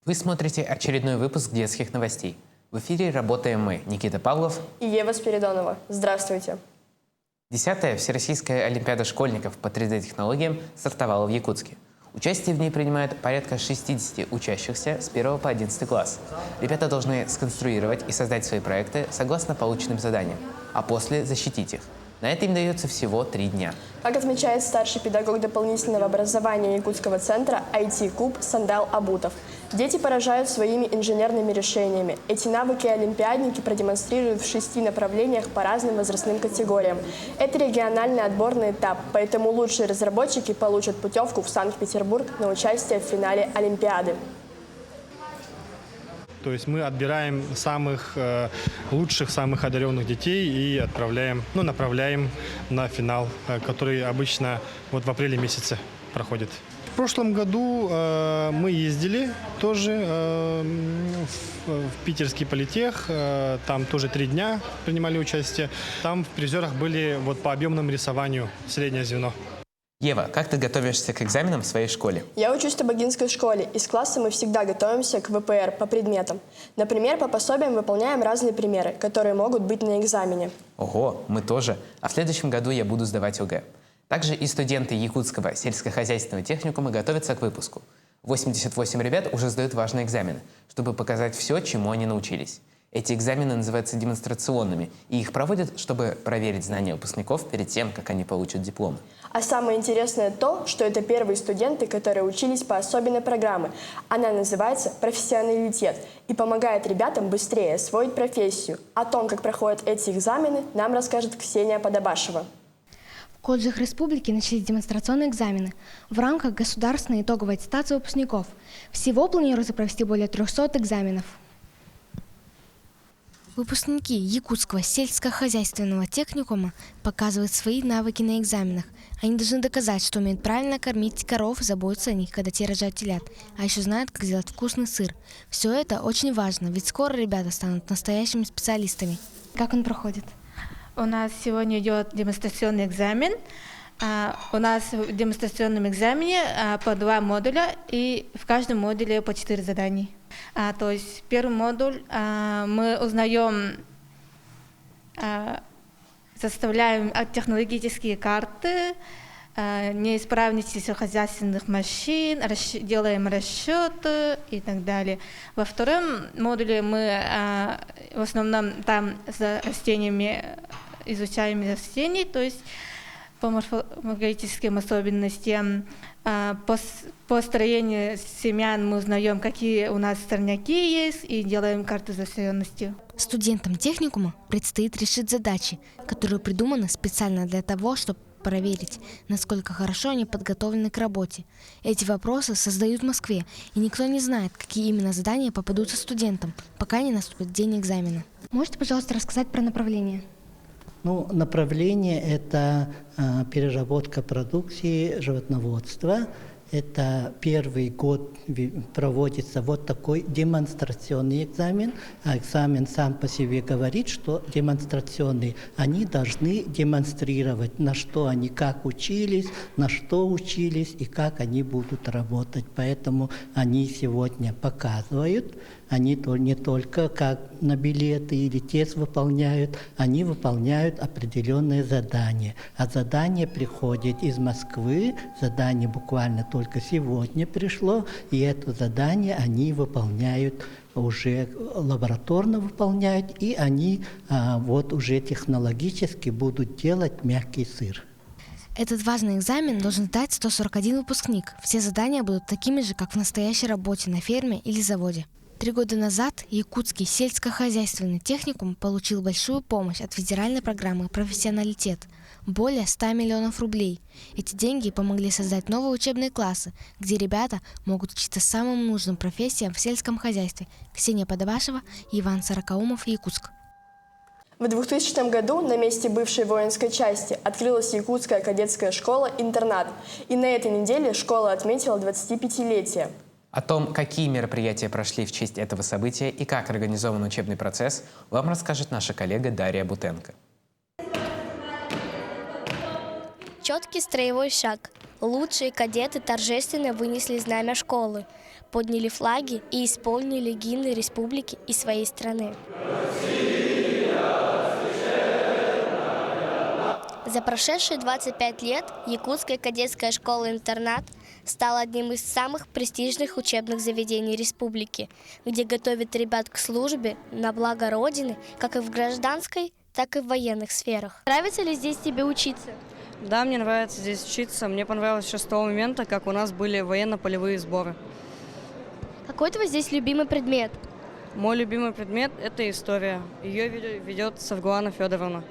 Вы смотрите очередной выпуск детских новостей. В эфире работаем мы, Никита Павлов и Ева Спиридонова. Здравствуйте. 10-я Всероссийская олимпиада школьников по 3D-технологиям стартовала в Якутске. Участие в ней принимают порядка 60 учащихся с 1 по 11 класс. Ребята должны сконструировать и создать свои проекты согласно полученным заданиям, а после защитить их. На это им дается всего 3 дня. Как отмечает старший педагог дополнительного образования Якутского центра IT-КУБ Сандал Абутов, дети поражают своими инженерными решениями. Эти навыки олимпиадники продемонстрируют в 6 направлениях по разным возрастным категориям. Это региональный отборный этап, поэтому лучшие разработчики получат путевку в Санкт-Петербург на участие в финале Олимпиады. То есть мы отбираем самых лучших, самых одаренных детей и направляем на финал, который обычно в апреле месяце проходит. В прошлом году мы ездили тоже в питерский политех, там тоже 3 дня принимали участие. Там в призерах были по объемному рисованию среднее звено. Ева, как ты готовишься к экзаменам в своей школе? Я учусь в Табагинской школе, и с класса мы всегда готовимся к ВПР по предметам. Например, по пособиям выполняем разные примеры, которые могут быть на экзамене. Ого, мы тоже. А в следующем году я буду сдавать ОГЭ. Также и студенты Якутского сельскохозяйственного техникума готовятся к выпуску. 88 ребят уже сдают важные экзамены, чтобы показать все, чему они научились. Эти экзамены называются демонстрационными, и их проводят, чтобы проверить знания выпускников перед тем, как они получат дипломы. А самое интересное то, что это первые студенты, которые учились по особенной программе. Она называется «Профессионалитет» и помогает ребятам быстрее освоить профессию. О том, как проходят эти экзамены, нам расскажет Ксения Подобашева. В колледжах республики начались демонстрационные экзамены в рамках государственной итоговой аттестации выпускников. Всего планируется провести более 300 экзаменов. Выпускники Якутского сельскохозяйственного техникума показывают свои навыки на экзаменах. Они должны доказать, что умеют правильно кормить коров, заботиться о них, когда те рожают телят, а еще знают, как сделать вкусный сыр. Все это очень важно, ведь скоро ребята станут настоящими специалистами. Как он проходит? У нас сегодня идет демонстрационный экзамен. У нас в демонстрационном экзамене по 2 модуля, и в каждом модуле по 4 задания. То есть первый модуль мы узнаем, составляем технологические карты, неисправности сельскохозяйственных машин, делаем расчеты и так далее. Во втором модуле мы в основном там за растениями изучаем растения, то есть по морфологическим особенностям, по строению семян мы узнаем, какие у нас сорняки есть, и делаем карту засеянности. Студентам техникума предстоит решить задачи, которые придуманы специально для того, чтобы проверить, насколько хорошо они подготовлены к работе. Эти вопросы создают в Москве, и никто не знает, какие именно задания попадутся студентам, пока не наступит день экзамена. Можете, пожалуйста, рассказать про направление? Направление – это переработка продукции животноводства. Это первый год проводится такой демонстрационный экзамен. А экзамен сам по себе говорит, что демонстрационный. Они должны демонстрировать, на что они как учились, на что учились и как они будут работать. Поэтому они сегодня показывают. Они не только как на билеты или тест выполняют, они выполняют определенные задания. А задание приходит из Москвы, задание буквально только сегодня пришло, и это задание они выполняют уже лабораторно выполняют, и они уже технологически будут делать мягкий сыр. Этот важный экзамен должен сдать 141 выпускник. Все задания будут такими же, как в настоящей работе на ферме или заводе. 3 года назад Якутский сельскохозяйственный техникум получил большую помощь от федеральной программы «Профессионалитет» – более 100 миллионов рублей. Эти деньги помогли создать новые учебные классы, где ребята могут учиться самым нужным профессиям в сельском хозяйстве. Ксения Подобашева, Иван Сорокаумов, Якутск. В 2000 году на месте бывшей воинской части открылась Якутская кадетская школа-интернат. И на этой неделе школа отметила 25-летие. О том, какие мероприятия прошли в честь этого события и как организован учебный процесс, вам расскажет наша коллега Дарья Бутенко. Четкий строевой шаг. Лучшие кадеты торжественно вынесли знамя школы. подняли флаги и исполнили гимны республики и своей страны. За прошедшие 25 лет Якутская кадетская школа-интернат стала одним из самых престижных учебных заведений республики, где готовят ребят к службе на благо Родины, как и в гражданской, так и в военных сферах. Нравится ли здесь тебе учиться? Да, мне нравится здесь учиться. Мне понравилось еще с того момента, как у нас были военно-полевые сборы. Какой твой здесь любимый предмет? Мой любимый предмет – это история. Ее ведет Савгуана Федоровна.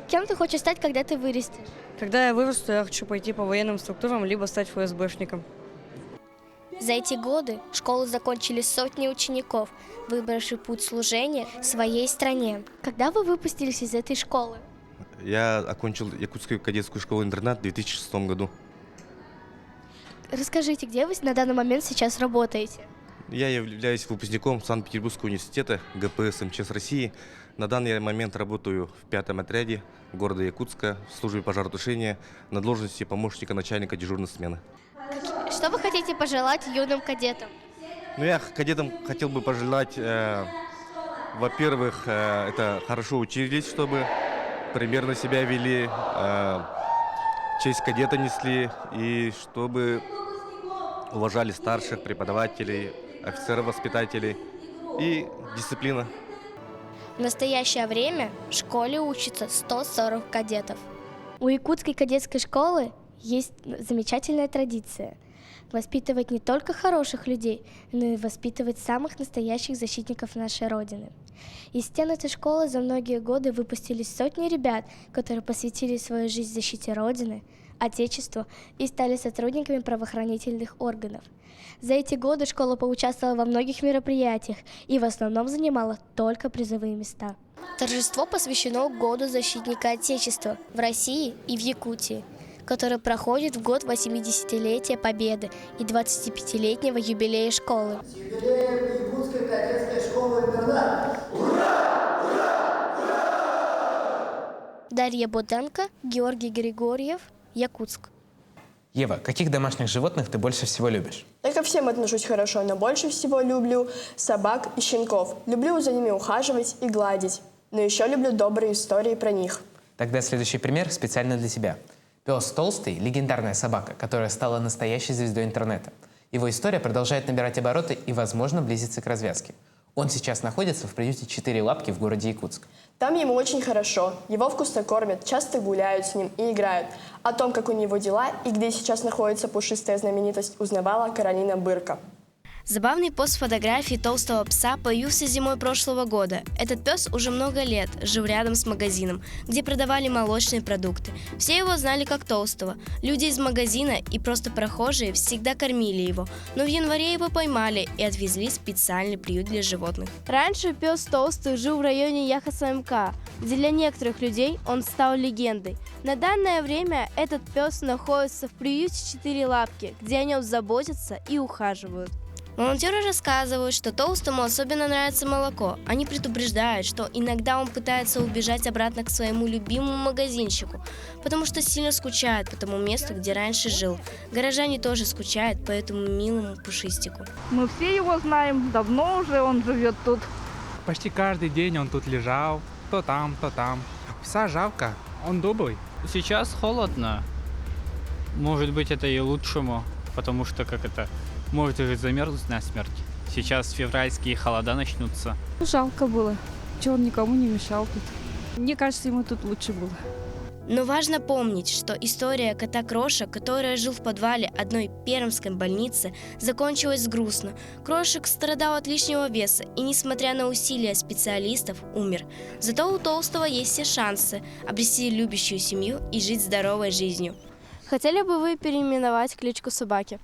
Кем ты хочешь стать, когда ты вырастешь? Когда я вырасту, я хочу пойти по военным структурам, либо стать ФСБшником. За эти годы школу закончили сотни учеников, выбравших путь служения своей стране. Когда вы выпустились из этой школы? Я окончил Якутскую кадетскую школу-интернат в 2006 году. Расскажите, где вы на данный момент сейчас работаете? Я являюсь выпускником Санкт-Петербургского университета ГПС МЧС России. На данный момент работаю в 5-м отряде города Якутска в службе пожаротушения на должности помощника начальника дежурной смены. Что вы хотите пожелать юным кадетам? Я кадетам хотел бы пожелать, во-первых, это хорошо учились, чтобы примерно себя вели, честь кадета несли и чтобы уважали старших, преподавателей, офицеров-воспитателей и дисциплина. В настоящее время в школе учатся 140 кадетов. У Якутской кадетской школы есть замечательная традиция – воспитывать не только хороших людей, но и воспитывать самых настоящих защитников нашей Родины. Из стен этой школы за многие годы выпустились сотни ребят, которые посвятили свою жизнь защите Родины, Отечеству и стали сотрудниками правоохранительных органов. За эти годы школа поучаствовала во многих мероприятиях и в основном занимала только призовые места. Торжество посвящено Году защитника Отечества в России и в Якутии, который проходит в год 80-летия Победы и 25-летнего юбилея школы. С юбилеем Якутской кадетской школы-интернат! Ура! Ура! Ура! Дарья Боденко, Георгий Григорьев, Якутск. Ева, каких домашних животных ты больше всего любишь? Я ко всем отношусь хорошо, но больше всего люблю собак и щенков. Люблю за ними ухаживать и гладить. Но еще люблю добрые истории про них. Тогда следующий пример специально для тебя. Пес Толстый – легендарная собака, которая стала настоящей звездой интернета. Его история продолжает набирать обороты и, возможно, близится к развязке. Он сейчас находится в приюте «Четыре лапки» в городе Якутск. Там ему очень хорошо, его вкусно кормят, часто гуляют с ним и играют. О том, как у него дела и где сейчас находится пушистая знаменитость, узнавала Каролина Бырка. Забавный пост фотографии толстого пса появился зимой прошлого года. Этот пес уже много лет жил рядом с магазином, где продавали молочные продукты. Все его знали как Толстого. Люди из магазина и просто прохожие всегда кормили его. Но в январе его поймали и отвезли в специальный приют для животных. Раньше пес Толстый жил в районе Яхаса-МК, где для некоторых людей он стал легендой. На данное время этот пес находится в приюте «Четыре лапки», где о нем заботятся и ухаживают. Волонтеры рассказывают, что Толстому особенно нравится молоко. Они предупреждают, что иногда он пытается убежать обратно к своему любимому магазинчику, потому что сильно скучает по тому месту, где раньше жил. Горожане тоже скучают по этому милому пушистику. Мы все его знаем, давно уже он живет тут. Почти каждый день он тут лежал, то там, то там. Пса жалко, он добрый. Сейчас холодно. Может быть, это и лучшему, потому что может и замерзнуть насмерть. Сейчас февральские холода начнутся. Жалко было, что он никому не мешал тут. Мне кажется, ему тут лучше было. Но важно помнить, что история кота Кроша, который жил в подвале одной пермской больницы, закончилась грустно. Крошик страдал от лишнего веса и, несмотря на усилия специалистов, умер. Зато у Толстого есть все шансы обрести любящую семью и жить здоровой жизнью. Хотели бы вы переименовать кличку собаки?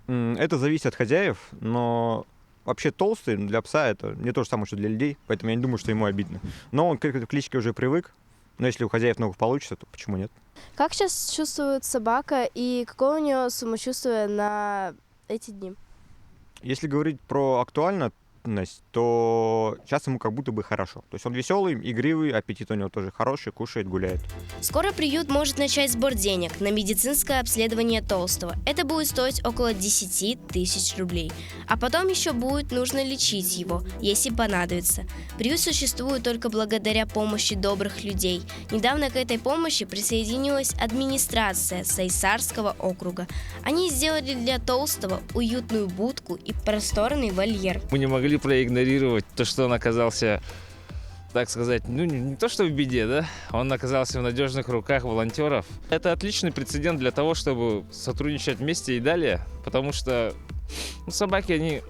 Это зависит от хозяев, но вообще Толстый для пса это не то же самое, что для людей, поэтому я не думаю, что ему обидно. Но он к этой кличке уже привык, но если у хозяев много получится, то почему нет? Как сейчас чувствует собака и какое у нее самочувствие на эти дни? Если говорить про актуально, активность, то сейчас ему как будто бы хорошо. То есть он веселый, игривый, аппетит у него тоже хороший, кушает, гуляет. Скоро приют может начать сбор денег на медицинское обследование Толстого. Это будет стоить около 10 тысяч рублей. А потом еще будет нужно лечить его, если понадобится. Приют существует только благодаря помощи добрых людей. Недавно к этой помощи присоединилась администрация Сайсарского округа. Они сделали для Толстого уютную будку и просторный вольер. Мы не могли проигнорировать то, что он оказался, так сказать, не то что в беде, да? Он оказался в надежных руках волонтеров. Это отличный прецедент для того, чтобы сотрудничать вместе и далее, потому что собаки, они,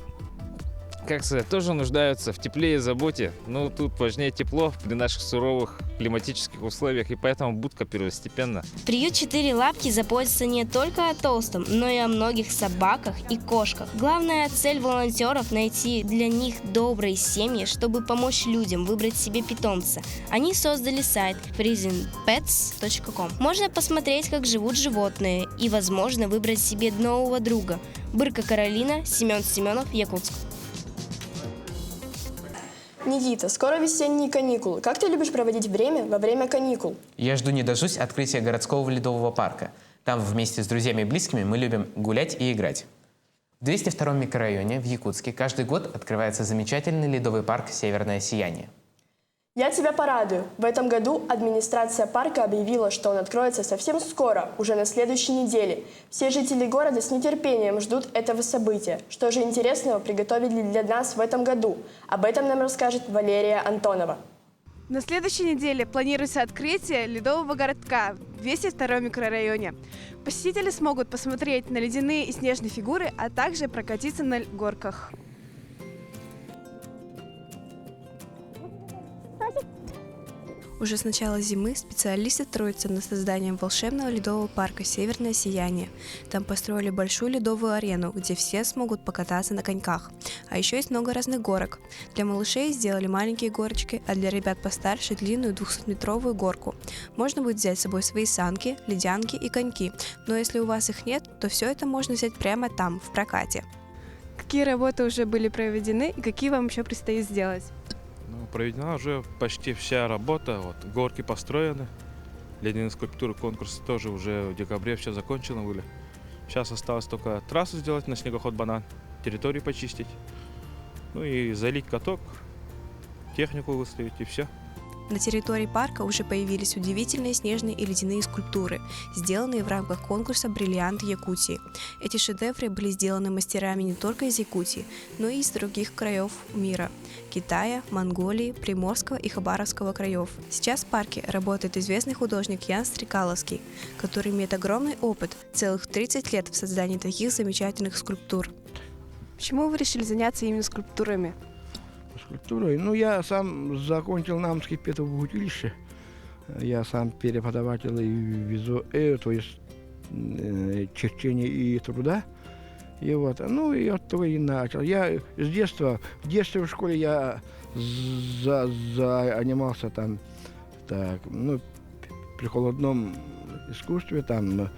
как сказать, тоже нуждаются в тепле и заботе. Но тут важнее тепло при наших суровых климатических условиях, и поэтому будка первостепенно. Приют «Четыре лапки» заботится не только о Толстом, но и о многих собаках и кошках. Главная цель волонтеров – найти для них добрые семьи, чтобы помочь людям выбрать себе питомца. Они создали сайт prisonpets.com. Можно посмотреть, как живут животные, и, возможно, выбрать себе нового друга. Бырка Каролина, Семен Семенов, Якутск. Никита, скоро весенние каникулы. Как ты любишь проводить время во время каникул? Я жду не дождусь открытия городского ледового парка. Там вместе с друзьями и близкими мы любим гулять и играть. В 202-м микрорайоне в Якутске каждый год открывается замечательный ледовый парк «Северное сияние». Я тебя порадую. В этом году администрация парка объявила, что он откроется совсем скоро, уже на следующей неделе. Все жители города с нетерпением ждут этого события. Что же интересного приготовили для нас в этом году? Об этом нам расскажет Валерия Антонова. На следующей неделе планируется открытие ледового городка в 202-м микрорайоне. Посетители смогут посмотреть на ледяные и снежные фигуры, а также прокатиться на горках. Уже с начала зимы специалисты трудятся над созданием волшебного ледового парка «Северное сияние». Там построили большую ледовую арену, где все смогут покататься на коньках. А еще есть много разных горок. Для малышей сделали маленькие горочки, а для ребят постарше длинную 200-метровую горку. Можно будет взять с собой свои санки, ледянки и коньки. Но если у вас их нет, то все это можно взять прямо там, в прокате. Какие работы уже были проведены и какие вам еще предстоит сделать? Проведена уже почти вся работа, вот, горки построены, ледяные скульптуры, конкурсы тоже уже в декабре все закончено были. Сейчас осталось только трассу сделать на снегоход «Банан», территорию почистить, ну и залить каток, технику выставить и все. На территории парка уже появились удивительные снежные и ледяные скульптуры, сделанные в рамках конкурса «Бриллиант Якутии». Эти шедевры были сделаны мастерами не только из Якутии, но и из других краев мира – Китая, Монголии, Приморского и Хабаровского краев. Сейчас в парке работает известный художник Ян Стрекаловский, который имеет огромный опыт, целых 30 лет в создании таких замечательных скульптур. Почему вы решили заняться именно скульптурами? Скульптурой. Ну, я сам закончил Намское педагогическое училище. Я сам преподаватель то есть чтения и труда. И вот, ну, и от того и начал. Я с детства, в школе я занимался там, так, ну, при холодном искусстве, там,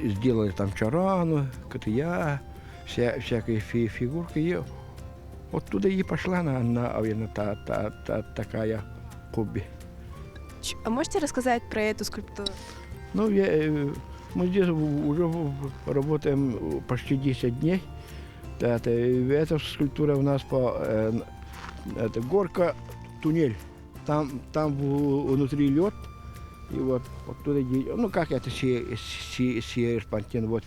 сделали там чарану, котыя, всякие фигурки. И оттуда и пошла наверное, такая хобби. А можете рассказать про эту скульптуру? Ну, мы здесь уже работаем почти 10 дней. Эта скульптура у нас это горка, туннель. Там внутри лед. И вот оттуда, ну как это серпантин. Вот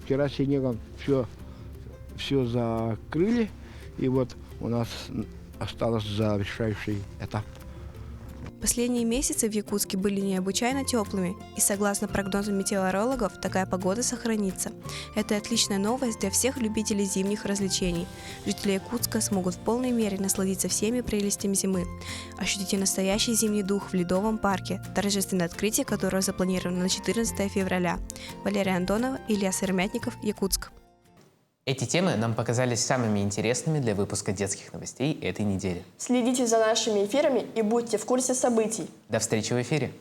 вчера снегом все закрыли. И вот у нас остался завершающий этап. Последние месяцы в Якутске были необычайно теплыми, и согласно прогнозам метеорологов, такая погода сохранится. Это отличная новость для всех любителей зимних развлечений. Жители Якутска смогут в полной мере насладиться всеми прелестями зимы. Ощутите настоящий зимний дух в ледовом парке, торжественное открытие которого запланировано на 14 февраля. Валерия Антонова, Илья Сыромятников, Якутск. Эти темы нам показались самыми интересными для выпуска детских новостей этой недели. Следите за нашими эфирами и будьте в курсе событий. До встречи в эфире!